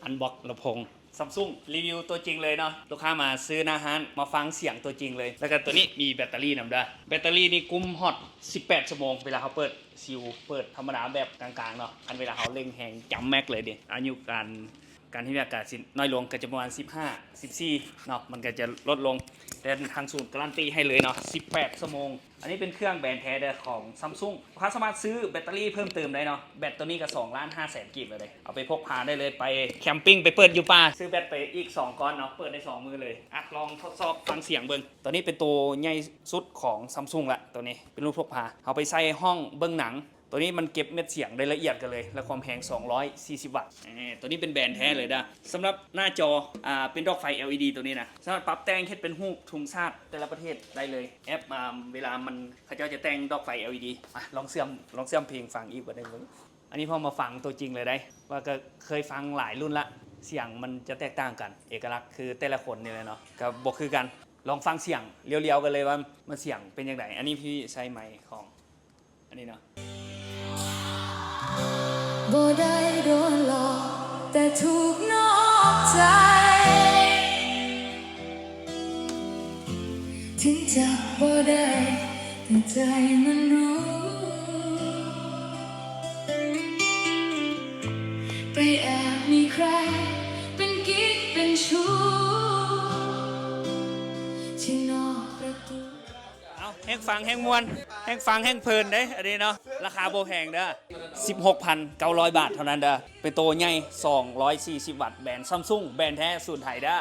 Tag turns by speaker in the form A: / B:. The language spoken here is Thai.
A: อันบ็อกลำโพงซัมซุงรีวิวตัวจริงเลยเนาะลูกค้ามาซื้อหน้าร้านมาฟังเสียงตัวจริงเลยแล้วก็ตัวนี้มีแบตเตอรี่นำด้วยแบตเตอรี่นี่กุมฮอต18 ชั่วโมงเวลาเขาเปิดซิลเปิดธรรมดาแบบกลางๆเนาะอันเวลาเขาเร่งแหงจำแม็กเลยดิอายุการที่มีอากาศน้อยลงก็จะประมาณ15 14เนาะมันก็จะลดลงแต่ทางศูนย์การันตีให้เลยเนาะ18 ชั่วโมงอันนี้เป็นเครื่องแบรนด์แท้ของซัมซุงลูกค้าสามารถซื้อแบตเตอรี่เพิ่มเติมได้เนาะแบตตัวนี้ก็2,500,000 กีบเลยเอาไปพกพาได้เลยไปแคมปิ้งไปเปิดอยู่ป่าซื้อแบตไปอีก2 ก้อนเนาะเปิดได้2 มือเลยอ่ะลองทดสอบฟังเสียงเบิ้งตัวนี้เป็นตัวใหญ่สุดของซัมซุงละตัวนี้เป็นรุ่นพกพาเอาไปใส่ห้องเบิ้งหนังตัวนี้มันเก็บเม็ดเสียงได้ละเอียดกันเลยและความแรง240 วัตต์ตัวนี้เป็นแบรนด์แท้เลยนะสำหรับหน้าจอเป็นดอกไฟ LED ตัวนี้นะสามารถปรับแต่งให้เป็นรูปธงชาติแต่ละประเทศได้เลยแอปเวลามันเขาจะแต่งดอกไฟ LED ลองเสื่อมเพลงฟังอีกว่าได้ไหมอันนี้พอมาฟังตัวจริงเลยได้ว่าก็เคยฟังหลายรุ่นละเสียงมันจะแตกต่างกันเอกลักษณ์คือแต่ละคนนี่เลยเนาะก็บอกคือกันลองฟังเสียงเรียวๆกันเลยว่ามันเสียงเป็นยังไงอันนี้พี่ใช้ไมค์ของอันนี้เนาะ
B: บ่ได้โดนหลอกแต่ถูกนอกใจถึงจะบ่ได้แต่ใจมันรู้ไปแอบมีใครเป็นกิ๊กเป็นชู้ที่นอกประตู
A: เอาแห้งฟังแห้งมวนแห้งฟังแห้งเพลินเด้อันนี้เนาะราคาโบแพงเด้อ16,900 บาทเท่านั้นเด้อเป็นตัวใหญ่240 วัตต์แบรนด์ซัมซุงแบรนด์แท้สูตรไทยเด้อ